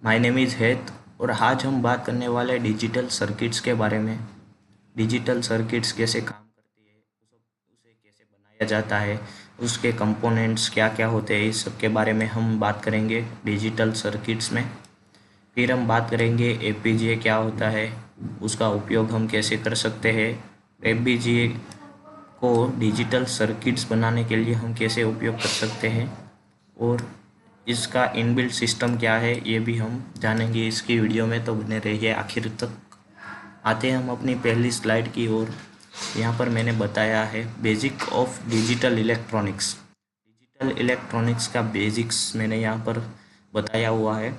My name is हेत और आज हम बात करने वाले हैं डिजिटल सर्किट्स के बारे में। डिजिटल सर्किट्स कैसे काम करती है, उसे कैसे बनाया जाता है, उसके कंपोनेंट्स क्या क्या होते हैं, इस सब के बारे में हम बात करेंगे डिजिटल सर्किट्स में। फिर हम बात करेंगे एफपीजीए क्या होता है, उसका उपयोग हम कैसे कर सकते हैं, एफपीजीए को डिजिटल सर्किट्स बनाने के लिए हम कैसे उपयोग कर सकते हैं और इसका इनबिल्ट सिस्टम क्या है ये भी हम जानेंगे इसकी वीडियो में, तो बने रहिए आखिर तक। आते हैं हम अपनी पहली स्लाइड की ओर। यहाँ पर मैंने बताया है basic of digital electronics. Digital electronics का बेसिक्स मैंने यहाँ पर बताया हुआ है। यहाँ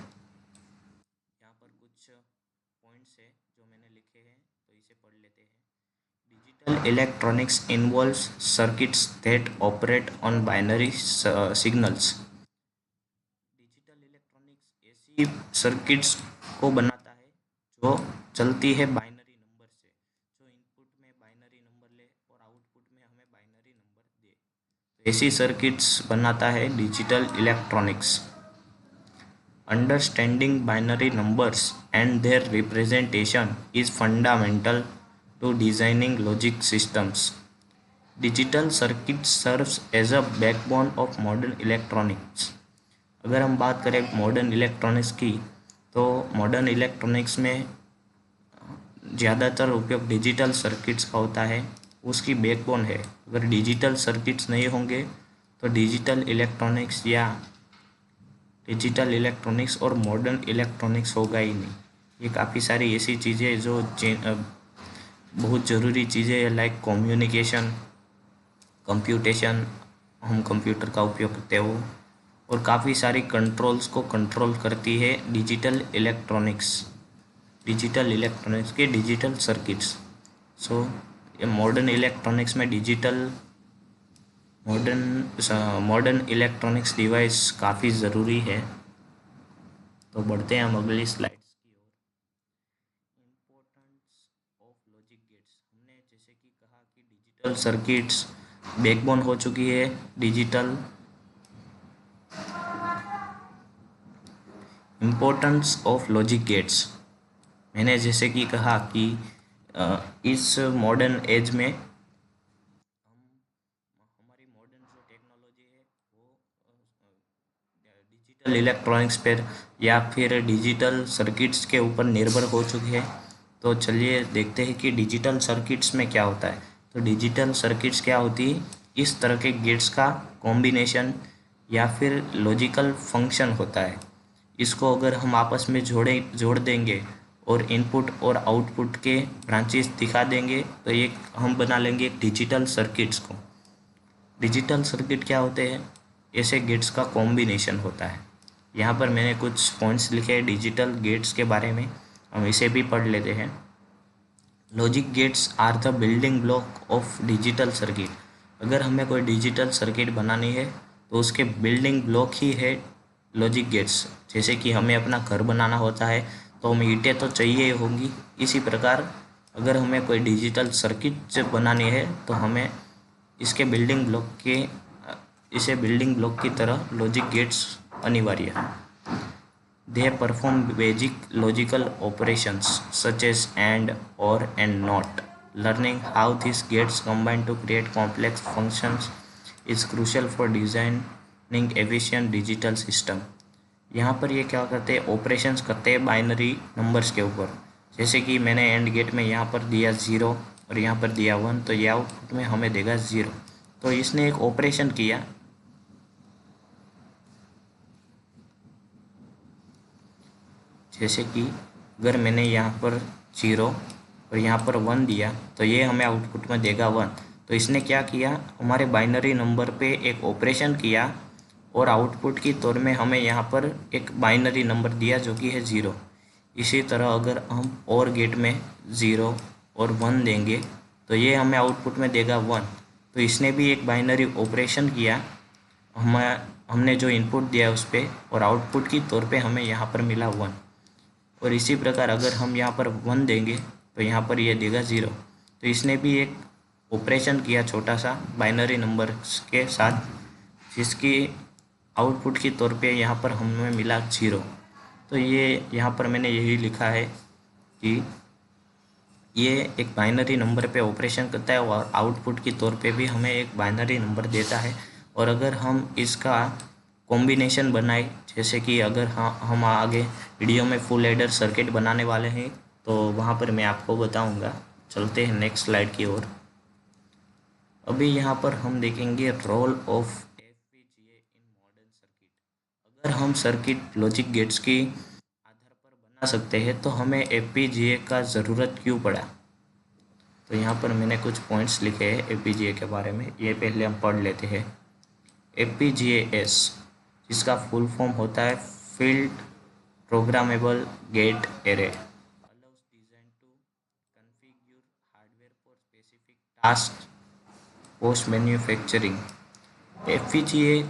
पर कुछ पॉइंट्स है जो मैंने लिखे हैं, तो इसे पढ़ लेते हैं। Digital electronics involves circuits that operate on binary signals. Digital electronics ऐसी सर्किट्स को बनाता है जो चलती है बाइनरी नंबर से, जो इनपुट में बाइनरी नंबर ले और आउटपुट में हमें बाइनरी नंबर दे, तो ऐसी सर्किट्स बनाता है digital electronics. Understanding binary numbers and their representation is fundamental to designing logic systems. Digital circuit serves as a backbone of modern electronics. अगर हम बात करें मॉडर्न इलेक्ट्रॉनिक्स की, तो मॉडर्न इलेक्ट्रॉनिक्स में ज़्यादातर उपयोग डिजिटल सर्किट्स का होता है, उसकी बैकबोन है। अगर डिजिटल सर्किट्स नहीं होंगे तो डिजिटल इलेक्ट्रॉनिक्स और मॉडर्न इलेक्ट्रॉनिक्स होगा ही नहीं। ये काफ़ी सारी ऐसी चीज़ें जो बहुत ज़रूरी चीज़ें हैं, लाइक कम्युनिकेशन, कंप्यूटेशन, हम कंप्यूटर का उपयोग करते हो, और काफ़ी सारी कंट्रोल्स को कंट्रोल करती है डिजिटल इलेक्ट्रॉनिक्स के डिजिटल सर्किट्स। सो ये मॉडर्न इलेक्ट्रॉनिक्स में मॉडर्न इलेक्ट्रॉनिक्स डिवाइस काफ़ी ज़रूरी है। तो बढ़ते हैं हम अगली स्लाइड्स की ओर। Importance of logic gates. हमने जैसे कि कहा कि डिजिटल सर्किट्स बैकबोन हो चुकी है digital. Importance of logic gets, मैंने जैसे कि कहा कि इस मॉडर्न एज में हमारी मॉडर्न जो टेक्नोलॉजी है वो डिजिटल इलेक्ट्रॉनिक्स पर या फिर डिजिटल सर्किट्स के ऊपर निर्भर हो चुकी है। तो चलिए देखते हैं कि डिजिटल सर्किट्स में क्या होता है। तो डिजिटल सर्किट्स क्या होती है, इस तरह के गेट्स का कॉम्बिनेशन या फिर लॉजिकल फंक्शन होता है। इसको अगर हम आपस में जोड़ देंगे और इनपुट और आउटपुट के ब्रांचेस दिखा देंगे, तो ये हम बना लेंगे एक डिजिटल सर्किट्स को। डिजिटल सर्किट क्या होते हैं, ऐसे गेट्स का कॉम्बिनेशन होता है। यहाँ पर मैंने कुछ पॉइंट्स लिखे हैं डिजिटल गेट्स के बारे में, हम इसे भी पढ़ लेते हैं। Logic gates are the building block of digital circuit. अगर हमें कोई डिजिटल सर्किट बनानी है तो उसके बिल्डिंग ब्लॉक ही है लॉजिक गेट्स। जैसे कि हमें अपना घर बनाना होता है तो हमें ईंटें तो चाहिए ही होंगी, इसी प्रकार अगर हमें कोई डिजिटल सर्किट बनानी है तो हमें इसे बिल्डिंग ब्लॉक की तरह लॉजिक गेट्स अनिवार्य है। They perform basic logical operations such as AND, OR, and NOT. Learning how these gates combine to create complex functions is crucial for designing efficient digital system. यहाँ पर ये क्या करते हैं, ऑपरेशंस करते हैं बाइनरी नंबर्स के ऊपर। जैसे कि मैंने एंड गेट में यहाँ पर दिया 0 और यहाँ पर दिया 1, तो ये आउटपुट में हमें देगा 0। तो इसने एक ऑपरेशन किया, जैसे कि अगर मैंने यहाँ पर 0 और यहाँ पर 1 दिया तो ये हमें आउटपुट में देगा 1। तो इसने क्या किया, हमारे बाइनरी नंबर पे एक ऑपरेशन किया और आउटपुट की तौर में हमें यहाँ पर एक बाइनरी नंबर दिया जो कि है 0। इसी तरह अगर हम और गेट में 0 और 1 देंगे तो ये हमें आउटपुट में देगा 1। तो इसने भी एक बाइनरी ऑपरेशन किया, हमने जो इनपुट दिया उस पर, और आउटपुट की तौर पे हमें यहाँ पर मिला 1। और इसी प्रकार अगर हम यहाँ पर 1 देंगे तो यहाँ पर ये देगा 0। तो इसने भी एक ऑपरेशन किया छोटा सा बाइनरी नंबर के साथ, जिसकी आउटपुट की तौर पे यहाँ पर हमें मिला 0। तो ये यहाँ पर मैंने यही लिखा है कि ये एक बाइनरी नंबर पे ऑपरेशन करता है और आउटपुट की तौर पे भी हमें एक बाइनरी नंबर देता है। और अगर हम इसका कॉम्बिनेशन बनाए, जैसे कि अगर हम आगे वीडियो में फुल एडर सर्किट बनाने वाले हैं तो वहाँ पर मैं आपको बताऊँगा। चलते हैं नेक्स्ट स्लाइड की ओर। अभी यहाँ पर हम देखेंगे role of FPGA in modern circuit. अगर हम सर्किट लॉजिक गेट्स की आधार पर बना सकते हैं तो हमें FPGA का ज़रूरत क्यों पड़ा। तो यहाँ पर मैंने कुछ पॉइंट्स लिखे हैं FPGA के बारे में, ये पहले हम पढ़ लेते हैं। FPGAs जिसका फुल फॉर्म होता है field programmable gate array, allows design to configure hardware for specific tasks post manufacturing। FPGA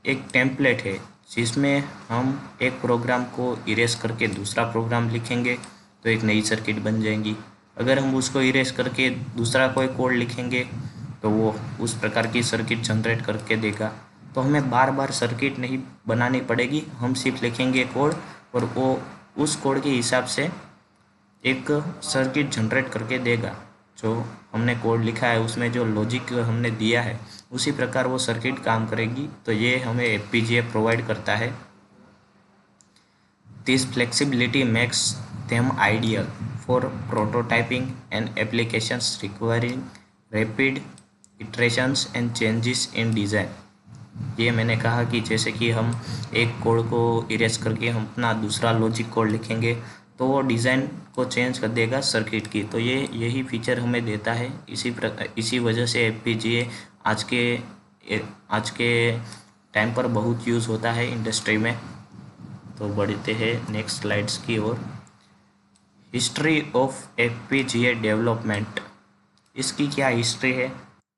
एक टेम्पलेट है जिसमें हम एक प्रोग्राम को इरेज करके दूसरा प्रोग्राम लिखेंगे तो एक नई सर्किट बन जाएंगी। अगर हम उसको इरेज करके दूसरा कोई कोड लिखेंगे तो वो उस प्रकार की सर्किट जनरेट करके देगा। तो हमें बार बार सर्किट नहीं बनानी पड़ेगी, हम सिर्फ लिखेंगे कोड और वो उस कोड के हिसाब से एक सर्किट जनरेट करके देगा। जो हमने कोड लिखा है उसमें जो लॉजिक हमने दिया है उसी प्रकार वो सर्किट काम करेगी। तो ये हमें FPGA प्रोवाइड करता है। This flexibility makes them ideal for prototyping and applications requiring rapid iterations and changes in design। ये मैंने कहा कि जैसे कि हम एक कोड को इरेज करके हम अपना दूसरा लॉजिक कोड लिखेंगे तो वो डिज़ाइन को चेंज कर देगा सर्किट की। तो ये यही फीचर हमें देता है। इसी वजह से FPGA आज के टाइम पर बहुत यूज़ होता है इंडस्ट्री में। तो बढ़ते हैं नेक्स्ट स्लाइड्स की ओर। हिस्ट्री ऑफ FPGA डेवलपमेंट, इसकी क्या हिस्ट्री है तो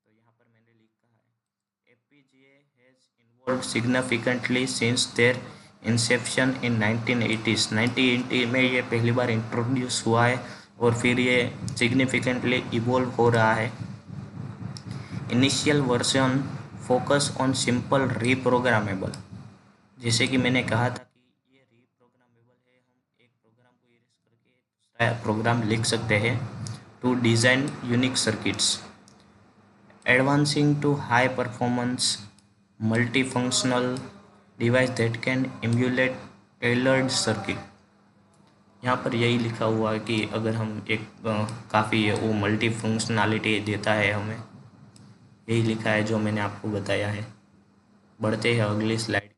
यहाँ पर मैंने लिखा है FPGA has involve significantly since their inception in 1980s। 1980 में ये पहली बार इंट्रोड्यूस हुआ है और फिर ये सिग्निफिकेंटली इवॉल्व हो रहा है। Initial version focus on simple reprogrammable, जैसे कि मैंने कहा था कि ये रीप्रोग्रामेबल है, हम एक प्रोग्राम को इरेज करके दूसरा प्रोग्राम लिख सकते हैं। To design unique circuits, advancing to high performance multi functional device that can emulate tailored circuit. यहाँ पर यही लिखा हुआ है कि अगर हम एक काफ़ी वो मल्टी फंक्शनलिटी देता है हमें, यही लिखा है जो मैंने आपको बताया है। बढ़ते हैं अगली स्लाइड की ओर।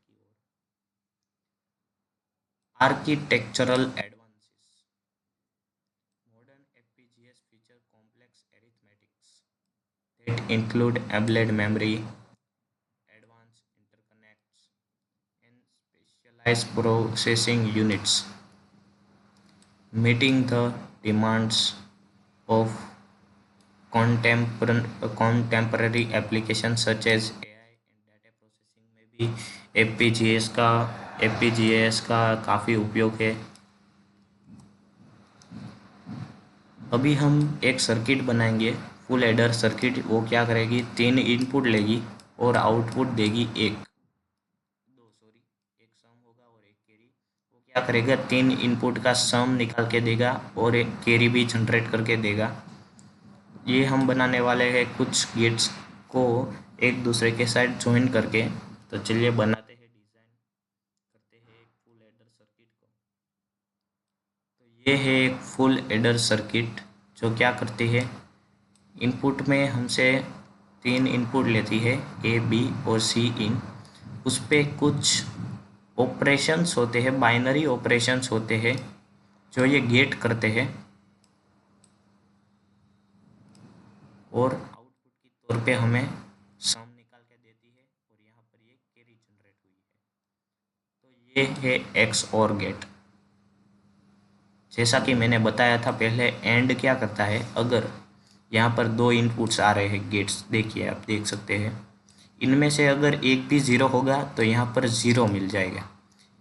Architectural advances, modern FPGAs feature complex arithmetics that include embedded memory, advance interconnects and specialized processing units, meeting the demands of contemporary applications such as AI and data processing में भी FPGAs का काफ़ी उपयोग है। अभी हम एक सर्किट बनाएंगे फुल एडर सर्किट। वो क्या करेगी, 3 इनपुट लेगी और आउटपुट देगी एक सम होगा और एक कैरी। वो क्या करेगा, 3 इनपुट का सम निकाल के देगा और एक कैरी भी जनरेट करके देगा। ये हम बनाने वाले हैं कुछ गेट्स को एक दूसरे के साथ ज्वाइन करके। तो चलिए बनाते हैं, डिज़ाइन करते हैं एक फुल एडर सर्किट को। तो ये है एक फुल एडर सर्किट जो क्या करती है, इनपुट में हमसे 3 इनपुट लेती है A, B और C इन। उस पर कुछ ऑपरेशंस होते हैं, बाइनरी ऑपरेशंस होते हैं जो ये गेट करते हैं और आउटपुट की तौर पे हमें सम निकाल के देती है और यहाँ पर ये कैरी जनरेट हुई है। तो ये है XOR गेट। जैसा कि मैंने बताया था पहले, एंड क्या करता है, अगर यहाँ पर 2 इनपुट्स आ रहे हैं गेट्स, देखिए आप देख सकते हैं, इनमें से अगर एक भी 0 होगा तो यहाँ पर 0 मिल जाएगा।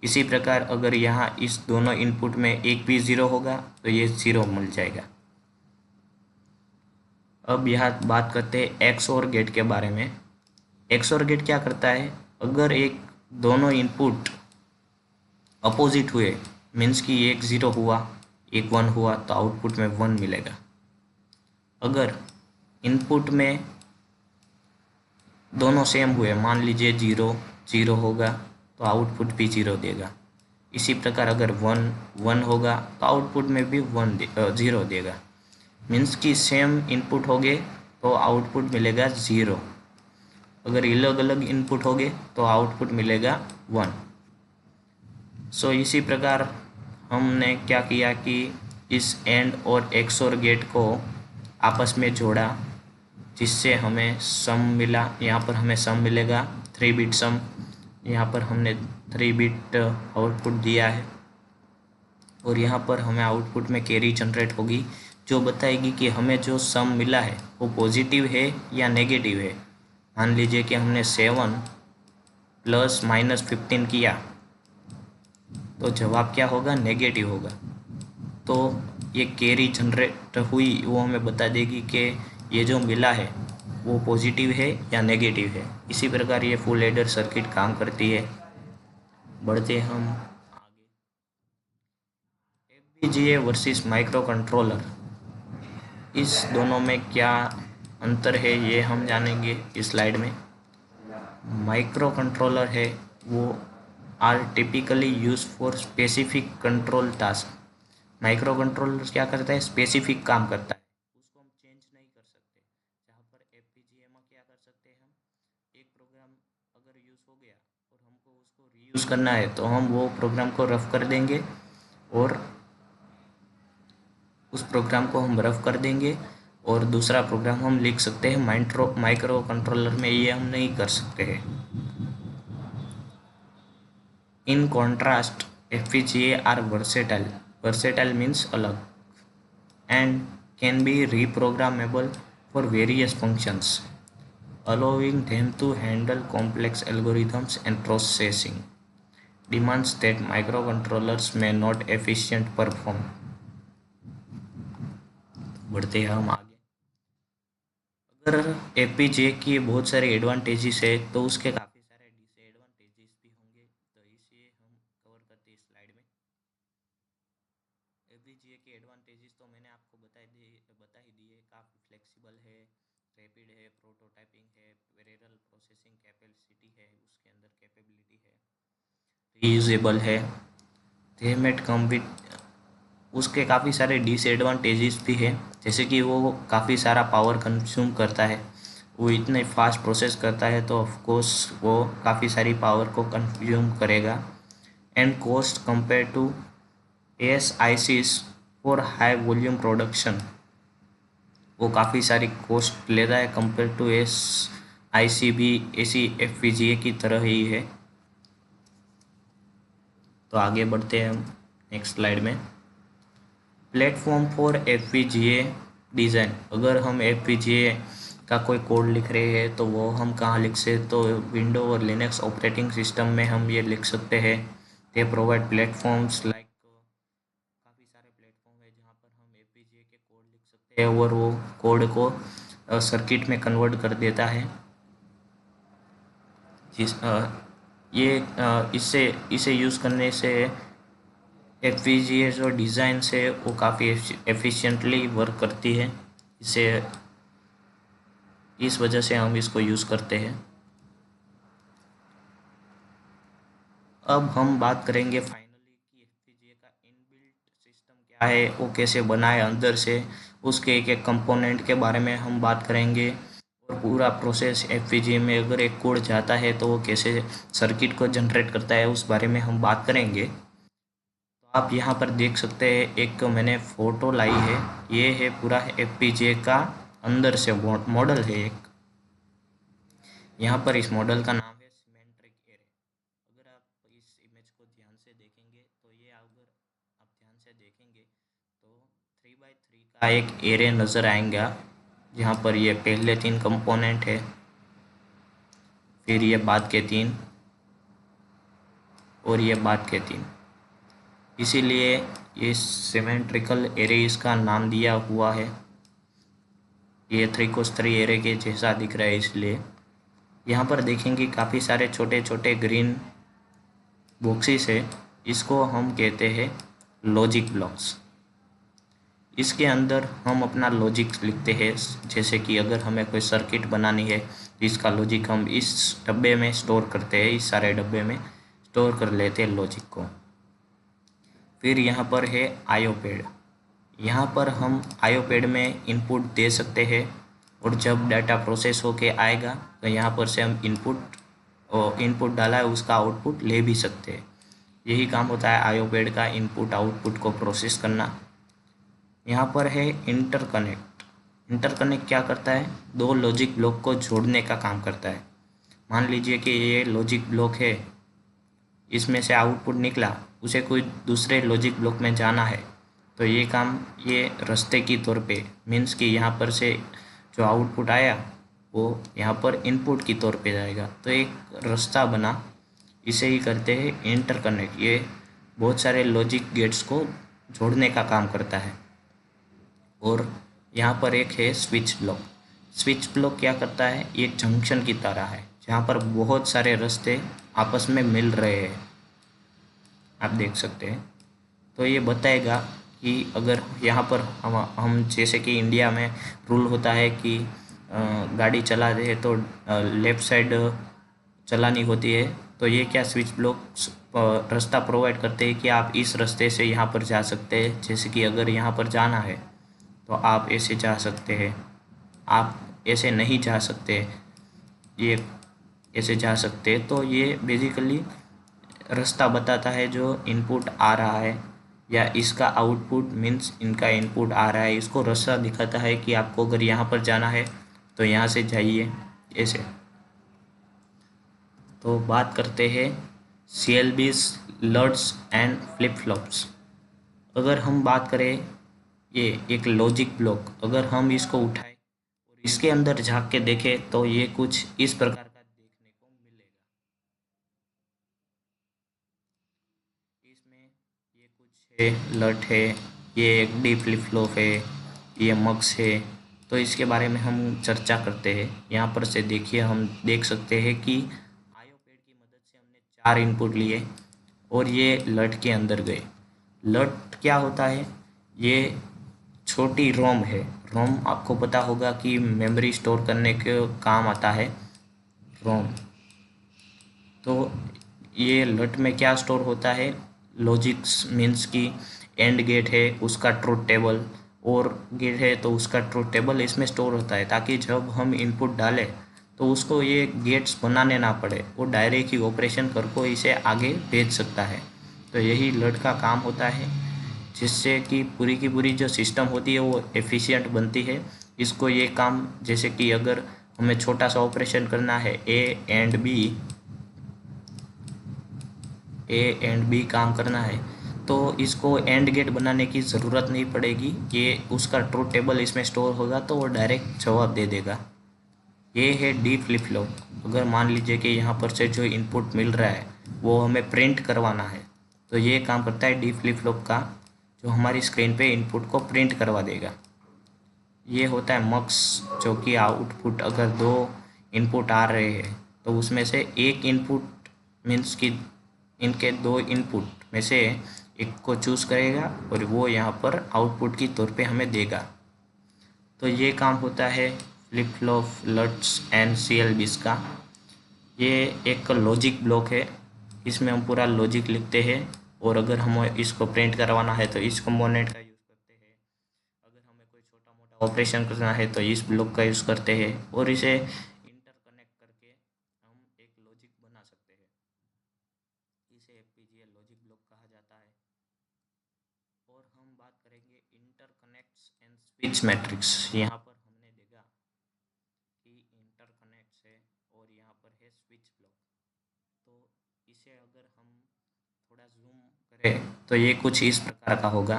इसी प्रकार अगर यहाँ इस दोनों इनपुट में एक भी 0 होगा तो ये 0 मिल जाएगा। अब यहाँ बात करते हैं XOR गेट के बारे में। XOR गेट क्या करता है, अगर एक दोनों इनपुट अपोजिट हुए मीन्स कि एक 0 हुआ, एक 1 हुआ तो आउटपुट में 1 मिलेगा। अगर इनपुट में दोनों सेम हुए, मान लीजिए 0 0 होगा तो आउटपुट भी 0 देगा। इसी प्रकार अगर 1 1 होगा तो आउटपुट में भी 0 देगा। मीन्स कि सेम इनपुट हो गए तो आउटपुट मिलेगा 0। अगर अलग अलग इनपुट हो गए तो आउटपुट मिलेगा 1। सो इसी प्रकार हमने क्या किया कि इस एंड और एक्सोर गेट को आपस में जोड़ा, जिससे हमें सम मिला। यहाँ पर हमें सम मिलेगा 3 बिट सम। यहाँ पर हमने 3 बिट आउटपुट दिया है और यहाँ पर हमें आउटपुट में कैरी जनरेट होगी जो बताएगी कि हमें जो सम मिला है वो पॉजिटिव है या नेगेटिव है। मान लीजिए कि हमने 7 प्लस माइनस 15 किया तो जवाब क्या होगा, नेगेटिव होगा। तो ये कैरी जनरेट हुई वो हमें बता देगी कि ये जो मिला है वो पॉजिटिव है या नेगेटिव है। इसी प्रकार ये फुल एडर सर्किट काम करती है। बढ़ते हम आगे। एफपीजीए वर्सेस माइक्रो कंट्रोलर, इस दोनों में क्या अंतर है ये हम जानेंगे इस स्लाइड में। माइक्रो कंट्रोलर है वो are typically use for specific control task. Micro controller क्या करता है, स्पेसिफिक काम करता है, उसको हम चेंज नहीं कर सकते। जहाँ पर एफपीजीए में क्या कर सकते हैं, हम एक प्रोग्राम अगर यूज़ हो गया और हमको उसको रीयूज़ करना है तो हम वो प्रोग्राम को रफ कर देंगे और उस प्रोग्राम को हम रफ कर देंगे और दूसरा प्रोग्राम हम लिख सकते हैं। माइक्रो कंट्रोलर में ये हम नहीं कर सकते हैं। In contrast FPGA are versatile, versatile means अलग, and can be reprogrammable for various functions, allowing them to handle complex algorithms and processing demands that microcontrollers may not efficient perform। बढ़ते हैं हम आगे। अगर FPGA की बहुत सारे एडवांटेजेस है तो उसके काफ़ी सारे डिसएडवांटेजेस भी होंगे, तो इसे हम कवर करते हैं स्लाइड में। FPGA के एडवांटेजेस तो मैंने आपको बता ही दिए, काफ़ी फ्लेक्सिबल है, रैपिड है, प्रोटोटाइपिंग है, पैरेलल प्रोसेसिंग कैपेसिटी है, उसके अंदर कैपेबिलिटी है, रीयूजेबल है। दे मेट कम विद, उसके काफ़ी सारे डिसएडवांटेजेस भी है, जैसे कि वो काफ़ी सारा पावर कंज्यूम करता है। वो इतने फास्ट प्रोसेस करता है तो ऑफ कोर्स वो काफ़ी सारी पावर को कंज्यूम करेगा। And cost compare to ASICs for high volume production, वो काफ़ी सारी कॉस्ट लेता है कंपेयर टू ASIC भी ऐसी FPGA की तरह ही है। तो आगे बढ़ते हैं हम नेक्स्ट स्लाइड में। प्लेटफॉर्म फॉर FPGA डिज़ाइन, अगर हम FPGA का कोई कोड लिख रहे हैं तो वो हम कहाँ लिख सकते, तो विंडो और लिनक्स ऑपरेटिंग सिस्टम में हम ये लिख सकते हैं। दे प्रोवाइड प्लेटफॉर्म्स लाइक, काफ़ी सारे प्लेटफॉर्म है जहाँ पर हम FPGA के कोड लिख सकते हैं और वो कोड को सर्किट में कन्वर्ट कर देता है। इसे यूज़ करने से FPGA जो डिज़ाइन है वो काफ़ी एफिशिएंटली वर्क करती है। इस वजह से हम इसको यूज़ करते हैं। अब हम बात करेंगे फाइनली कि FPGA का इनबिल्ट सिस्टम क्या है, वो कैसे बना है अंदर से, उसके एक एक कंपोनेंट के बारे में हम बात करेंगे और पूरा प्रोसेस FPGA में अगर एक कोड जाता है तो वो कैसे सर्किट को जनरेट करता है उस बारे में हम बात करेंगे। तो आप यहाँ पर देख सकते हैं, एक मैंने फ़ोटो लाई है, ये है पूरा FPGA का अंदर से मॉडल है एक। यहाँ पर इस मॉडल का नाम है सिमेट्रिक एरे। अगर आप इस इमेज को ध्यान से देखेंगे तो ये, अगर आप ध्यान से देखेंगे तो 3x3 का एक एरे नज़र आएगा, जहाँ पर ये पहले 3 कंपोनेंट है, फिर ये बाद के 3 और ये बाद के 3। इसीलिए ये सिमेट्रिकल एरे इसका नाम दिया हुआ है। ये 3x3 एरे के जैसा दिख रहा है, इसलिए यहाँ पर देखेंगे काफ़ी सारे छोटे छोटे ग्रीन बॉक्सेस है। इसको हम कहते हैं लॉजिक ब्लॉक्स। इसके अंदर हम अपना लॉजिक लिखते हैं, जैसे कि अगर हमें कोई सर्किट बनानी है तो इसका लॉजिक हम इस डब्बे में स्टोर करते हैं, इस सारे डब्बे में स्टोर कर लेते हैं लॉजिक को। फिर यहाँ पर है आईओ पैड। यहाँ पर हम आईओ पैड में इनपुट दे सकते हैं और जब डाटा प्रोसेस होके आएगा तो यहाँ पर से हम इनपुट डाला है उसका आउटपुट ले भी सकते हैं। यही काम होता है आईओ पैड का, इनपुट आउटपुट को प्रोसेस करना। यहाँ पर है इंटरकनेक्ट। इंटरकनेक्ट क्या करता है? दो लॉजिक ब्लॉक को जोड़ने का काम करता है। मान लीजिए कि ये लॉजिक ब्लॉक है, इसमें से आउटपुट निकला, उसे कोई दूसरे लॉजिक ब्लॉक में जाना है तो ये काम ये रास्ते की तौर पे, मीन्स कि यहाँ पर से जो आउटपुट आया वो यहाँ पर इनपुट की तौर पे जाएगा, तो एक रास्ता बना। इसे ही करते हैं इंटरकनेक्ट। ये बहुत सारे लॉजिक गेट्स को जोड़ने का काम करता है। और यहाँ पर एक है स्विच ब्लॉक। स्विच ब्लॉक क्या करता है? ये जंक्शन की तरह है जहाँ पर बहुत सारे रास्ते आपस में मिल रहे हैं, आप देख सकते हैं। तो ये बताएगा कि अगर यहाँ पर हम जैसे कि इंडिया में रूल होता है कि गाड़ी चला रहे हैं तो लेफ़्ट साइड चलानी होती है, तो ये क्या स्विच ब्लॉक रास्ता प्रोवाइड करते हैं कि आप इस रास्ते से यहाँ पर जा सकते हैं। जैसे कि अगर यहाँ पर जाना है तो आप ऐसे जा सकते हैं, आप ऐसे नहीं जा सकते, ये ऐसे जा सकते हैं। तो ये बेसिकली रास्ता बताता है जो इनपुट आ रहा है या इसका आउटपुट, मीन्स इनका इनपुट आ रहा है, इसको रास्ता दिखाता है कि आपको अगर यहाँ पर जाना है तो यहाँ से जाइए ऐसे। तो बात करते हैं CLBs, लर्ट्स एंड फ्लिप फ्लॉप्स। अगर हम बात करें, ये एक लॉजिक ब्लॉक, अगर हम इसको उठाएं और इसके अंदर झांक के देखें तो ये कुछ इस प्रकार का देखने को मिलेगा। इसमें ये कुछ है, लट है, ये एक डी फ्लिप फ्लॉप है, ये मक्स है। तो इसके बारे में हम चर्चा करते हैं। यहाँ पर से देखिए, हम देख सकते हैं कि आईओ पैड की मदद से हमने 4 इनपुट लिए और ये लट के अंदर गए। लट क्या होता है? ये छोटी रोम है। रोम आपको पता होगा कि मेमोरी स्टोर करने के काम आता है, रोम। तो ये लट में क्या स्टोर होता है? लॉजिक्स, मीन्स की एंड गेट है उसका ट्रूथ टेबल, और गेट है तो उसका ट्रूथ टेबल इसमें स्टोर होता है, ताकि जब हम इनपुट डालें तो उसको ये गेट्स बनाने ना पड़े, वो डायरेक्ट ही ऑपरेशन करके इसे आगे भेज सकता है। तो यही लट का काम होता है, जिससे कि पूरी की पूरी जो सिस्टम होती है वो एफिशिएंट बनती है। इसको ये काम, जैसे कि अगर हमें छोटा सा ऑपरेशन करना है, ए एंड बी काम करना है, तो इसको एंड गेट बनाने की ज़रूरत नहीं पड़ेगी। ये उसका ट्रूथ टेबल इसमें स्टोर होगा तो वो डायरेक्ट जवाब दे देगा। ये है डी फ्लिप फ्लॉप। अगर मान लीजिए कि यहाँ पर से जो इनपुट मिल रहा है वो हमें प्रिंट करवाना है, तो ये काम करता है डी फ्लिप फ्लॉप का, जो हमारी स्क्रीन पे इनपुट को प्रिंट करवा देगा। ये होता है मक्स, जो कि आउटपुट, अगर 2 इनपुट आ रहे हैं तो उसमें से एक इनपुट, मीन्स कि इनके 2 इनपुट में से एक को चूज़ करेगा और वो यहाँ पर आउटपुट की तौर पे हमें देगा। तो ये काम होता है flip flop, LUTs and CLBs का। ये एक लॉजिक ब्लॉक है, इसमें हम पूरा लॉजिक लिखते हैं, और अगर हमें इसको प्रिंट करवाना है तो इस कंपोनेंट का यूज़ करते हैं। अगर हमें कोई छोटा मोटा ऑपरेशन करना है तो इस ब्लॉक का यूज़ करते हैं, और इसे इंटरकनेक्ट करके हम एक लॉजिक बना सकते हैं। इसे FPGA लॉजिक ब्लॉक कहा जाता है। और हम बात करेंगे इंटरकनेक्ट्स एंड स्विच मैट्रिक्स। यहाँ पर हमने देखा कि इंटरकनेक्ट्स है और यहाँ पर है स्विच ब्लॉक। तो इसे अगर हम थोड़ा जूम करें तो ये कुछ इस प्रकार का होगा।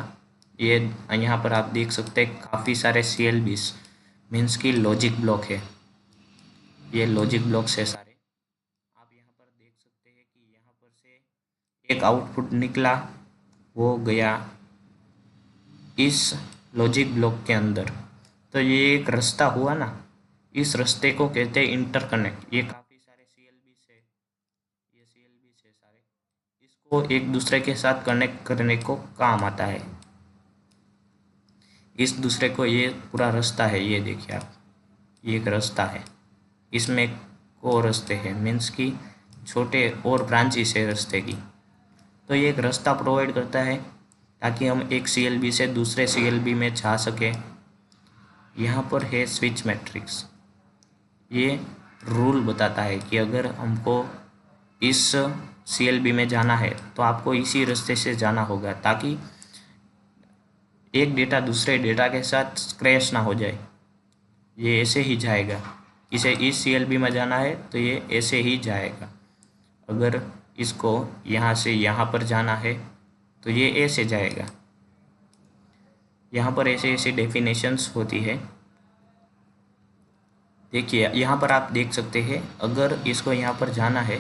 ये यहाँ पर आप देख सकते हैं काफ़ी सारे CLBs, मीन्स की लॉजिक ब्लॉक है। ये लॉजिक ब्लॉक्स है सारे। आप यहाँ पर देख सकते हैं कि यहाँ पर से एक आउटपुट निकला, वो गया इस लॉजिक ब्लॉक के अंदर। तो ये एक रास्ता हुआ ना, इस रास्ते को कहते हैं इंटरकनेक्ट। ये काफ़ी सारे CLBs है, ये CLBs है सारे। इसको वो एक दूसरे के साथ कनेक्ट करने को काम आता है। इस दूसरे को ये पूरा रास्ता है, ये देखिए आप, ये एक रास्ता है, इसमें को रास्ते हैं, मीन्स कि छोटे और ब्रांचेस है रास्ते की। तो ये एक रास्ता प्रोवाइड करता है ताकि हम एक CLB से दूसरे CLB में जा सके। यहाँ पर है स्विच मैट्रिक्स, ये रूल बताता है कि अगर हमको इस CLB में जाना है तो आपको इसी रास्ते से जाना होगा ताकि एक डेटा दूसरे डेटा के साथ क्रैश ना हो जाए। ये ऐसे ही जाएगा, इसे इस CLB में जाना है तो ये ऐसे ही जाएगा। अगर इसको यहाँ से यहाँ पर जाना है तो ये ऐसे जाएगा। यहाँ पर ऐसे ऐसे डेफिनेशंस होती है। देखिए यहाँ पर आप देख सकते हैं, अगर इसको यहाँ पर जाना है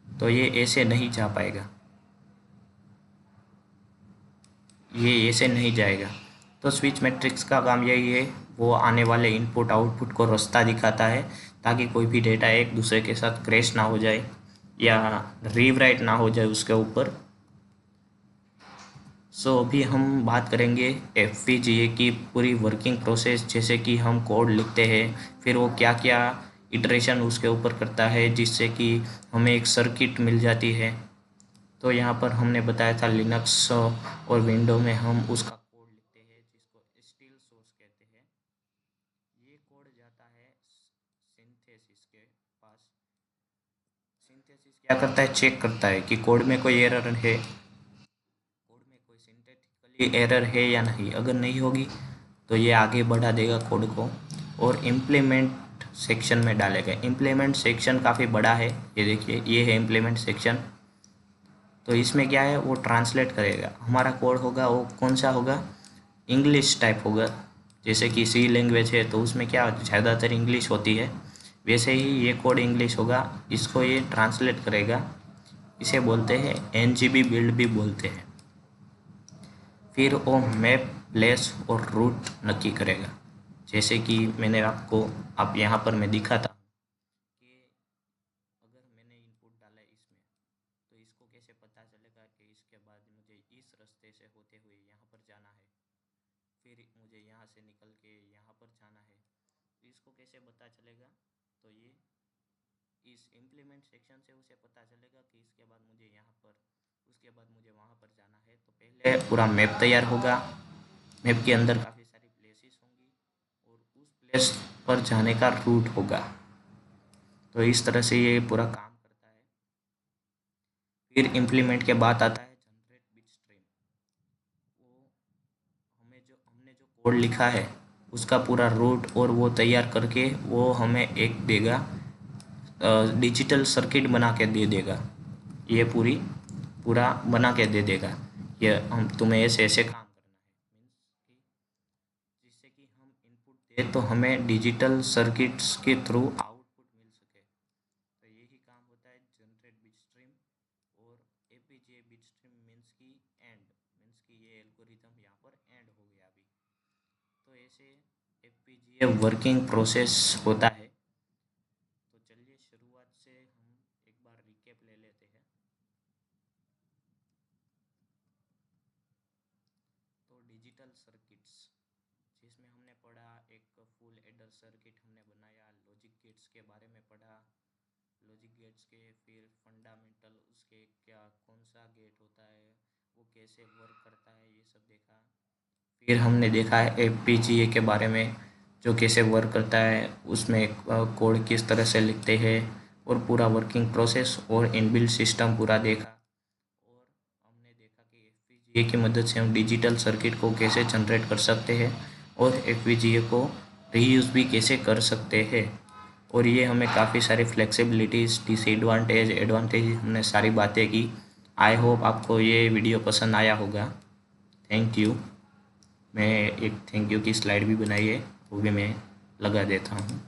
तो ये ऐसे नहीं जा पाएगा, ये ऐसे नहीं जाएगा। तो स्विच मैट्रिक्स का काम यही है, वो आने वाले इनपुट आउटपुट को रास्ता दिखाता है ताकि कोई भी डेटा एक दूसरे के साथ क्रैश ना हो जाए या रीराइट ना हो जाए उसके ऊपर। सो अभी हम बात करेंगे FPGA की पूरी वर्किंग प्रोसेस, जैसे कि हम कोड लिखते हैं, फिर वो क्या क्या इटरेशन उसके ऊपर करता है जिससे कि हमें एक सर्किट मिल जाती है। तो यहाँ पर हमने बताया था लिनक्स और विंडो में हम उसका कोड लिखते हैं जिसको स्टील सोर्स कहते हैं। ये कोड जाता है सिंथेसिस के पास। सिंथेसिस क्या करता है, चेक करता है कि कोड में कोई एरर है, कोड में कोई सिंथेटिकली एरर है या नहीं। अगर नहीं होगी तो ये आगे बढ़ा देगा कोड को और इम्प्लीमेंट सेक्शन में डालेगा। इम्प्लीमेंट सेक्शन काफ़ी बड़ा है, ये देखिए ये है इम्प्लीमेंट सेक्शन। तो इसमें क्या है, वो ट्रांसलेट करेगा। हमारा कोड होगा वो कौन सा होगा, इंग्लिश टाइप होगा। जैसे कि C लैंग्वेज है तो उसमें क्या ज़्यादातर इंग्लिश होती है, वैसे ही ये कोड इंग्लिश होगा। इसको ये ट्रांसलेट करेगा, इसे बोलते हैं NGB बिल्ड भी बोलते हैं। फिर वो मैप, प्लेस और रूट नक्की करेगा। जैसे कि मैंने आपको अब यहाँ पर मैं दिखा था कि अगर मैंने इनपुट डाला इसमें तो इसको कैसे पता चलेगा कि इसके बाद मुझे इस रास्ते से होते हुए यहाँ पर जाना है, फिर मुझे यहाँ से निकल के यहाँ पर जाना है, तो इसको कैसे पता चलेगा। तो ये इस इम्प्लीमेंट सेक्शन से उसे पता चलेगा कि इसके बाद मुझे यहाँ पर, उसके बाद मुझे वहाँ पर जाना है। तो पहले पूरा मैप तैयार होगा, मैप के अंदर काफ़ी सारी प्लेसेस होंगी और उस प्लेस पर जाने का रूट होगा। तो इस तरह से ये पूरा काम करता है। फिर इम्प्लीमेंट के बाद आता है जनरेट बिट स्ट्रीम। वो हमने जो कोड लिखा है उसका पूरा रूट और वो तैयार करके वो हमें एक देगा, डिजिटल सर्किट बना के दे देगा। ये पूरा बना के दे देगा, ये हम तुम्हें ऐसे ऐसे काम करना है, मीन्स कि जिससे कि हम इनपुट दे तो हमें डिजिटल सर्किट्स के थ्रू आउटपुट मिल सके। तो यही काम होता है जनरेट बिट स्ट्रीम। और FPGA बिट स्ट्रीम मीन्स कि एंड, मीन्स कि ये एल्गोरिथम यहाँ पर एंड हो गया अभी। तो ऐसे FPGA वर्किंग प्रोसेस होता है। तो चलिए शुरुआत से हम एक बार रिकैप ले लेते हैं। तो डिजिटल सर्किट्स, जिसमें हमने पढ़ा एक फुल एडर सर्किट हमने बनाया, लॉजिक गेट्स के बारे में पढ़ा, लॉजिक गेट्स के फिर फंडामेंटल उसके क्या कौन सा गेट होता है, वो कैसे वर्क करता है, ये सब देखा। फिर हमने देखा है FPGA के बारे में, जो कैसे वर्क करता है, उसमें कोड किस तरह से लिखते हैं और पूरा वर्किंग प्रोसेस और इनबिल्ट सिस्टम पूरा देखा। और हमने देखा कि FPGA की मदद से हम डिजिटल सर्किट को कैसे जनरेट कर सकते हैं और FPGA को रीयूज़ भी कैसे कर सकते हैं। और ये हमें काफ़ी सारी फ्लेक्सिबिलिटीज़, डिसएडवांटेज, एडवांटेज, हमने सारी बातें की। आई होप आपको ये वीडियो पसंद आया होगा। Thank you. मैं एक थैंक यू की स्लाइड भी बनाई है, वो भी मैं लगा देता हूँ।